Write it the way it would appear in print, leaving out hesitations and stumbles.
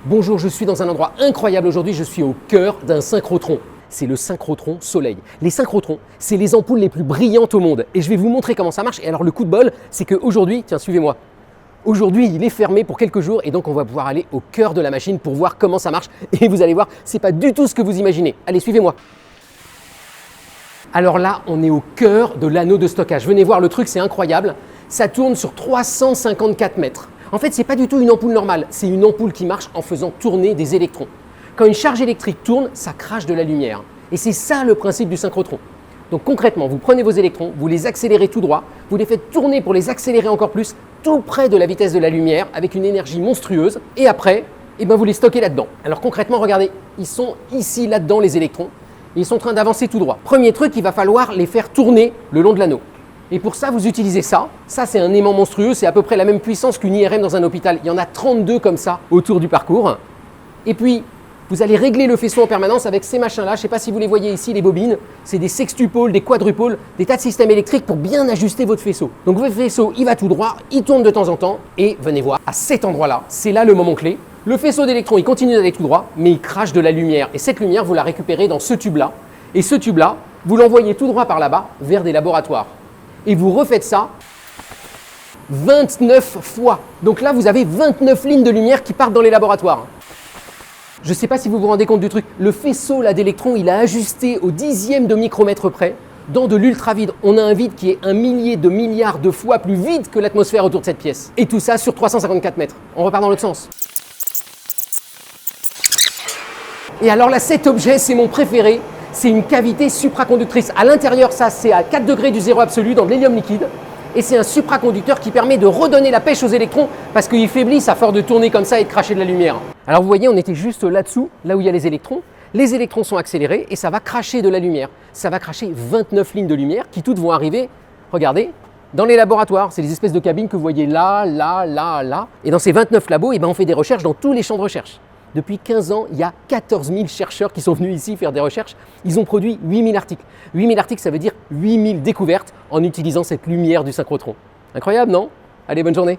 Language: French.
Bonjour, je suis dans un endroit incroyable aujourd'hui, je suis au cœur d'un synchrotron. C'est le synchrotron Soleil. Les synchrotrons, c'est les ampoules les plus brillantes au monde. Et je vais vous montrer comment ça marche. Et alors le coup de bol, c'est qu'aujourd'hui, tiens, suivez-moi. Aujourd'hui, il est fermé pour quelques jours et donc on va pouvoir aller au cœur de la machine pour voir comment ça marche. Et vous allez voir, c'est pas du tout ce que vous imaginez. Allez, suivez-moi. Alors là, on est au cœur de l'anneau de stockage. Venez voir, le truc, c'est incroyable. Ça tourne sur 354 mètres. En fait, ce n'est pas du tout une ampoule normale, c'est une ampoule qui marche en faisant tourner des électrons. Quand une charge électrique tourne, ça crache de la lumière. Et c'est ça le principe du synchrotron. Donc concrètement, vous prenez vos électrons, vous les accélérez tout droit, vous les faites tourner pour les accélérer encore plus, tout près de la vitesse de la lumière, avec une énergie monstrueuse, et après, vous les stockez là-dedans. Alors concrètement, regardez, ils sont ici, là-dedans, les électrons, et ils sont en train d'avancer tout droit. Premier truc, il va falloir les faire tourner le long de l'anneau. Et pour ça, vous utilisez ça. Ça, c'est un aimant monstrueux. C'est à peu près la même puissance qu'une IRM dans un hôpital. Il y en a 32 comme ça autour du parcours. Et puis, vous allez régler le faisceau en permanence avec ces machins-là. Je ne sais pas si vous les voyez ici, les bobines. C'est des sextupoles, des quadrupoles, des tas de systèmes électriques pour bien ajuster votre faisceau. Donc, votre faisceau, il va tout droit, il tourne de temps en temps. Et venez voir, à cet endroit-là, c'est là le moment clé. Le faisceau d'électrons, il continue d'aller tout droit, mais il crache de la lumière. Et cette lumière, vous la récupérez dans ce tube-là. Et ce tube-là, vous l'envoyez tout droit par là-bas vers des laboratoires. Et vous refaites ça 29 fois. Donc là, vous avez 29 lignes de lumière qui partent dans les laboratoires. Je ne sais pas si vous vous rendez compte du truc. Le faisceau d'électrons, il a ajusté au dixième de micromètre près dans de l'ultra-vide. On a un vide qui est 1 millier de milliards de fois plus vide que l'atmosphère autour de cette pièce. Et tout ça sur 354 mètres. On repart dans l'autre sens. Et alors là, cet objet, c'est mon préféré. C'est une cavité supraconductrice. À l'intérieur, ça, c'est à 4 degrés du zéro absolu dans de l'hélium liquide. Et c'est un supraconducteur qui permet de redonner la pêche aux électrons parce qu'ils faiblissent à force de tourner comme ça et de cracher de la lumière. Alors vous voyez, on était juste là-dessous, là où il y a les électrons. Les électrons sont accélérés et ça va cracher de la lumière. Ça va cracher 29 lignes de lumière qui toutes vont arriver, regardez, dans les laboratoires. C'est des espèces de cabines que vous voyez là, là, là, là. Et dans ces 29 labos, on fait des recherches dans tous les champs de recherche. Depuis 15 ans, il y a 14 000 chercheurs qui sont venus ici faire des recherches. Ils ont produit 8 000 articles. 8 000 articles, ça veut dire 8 000 découvertes en utilisant cette lumière du synchrotron. Incroyable, non? Allez, bonne journée!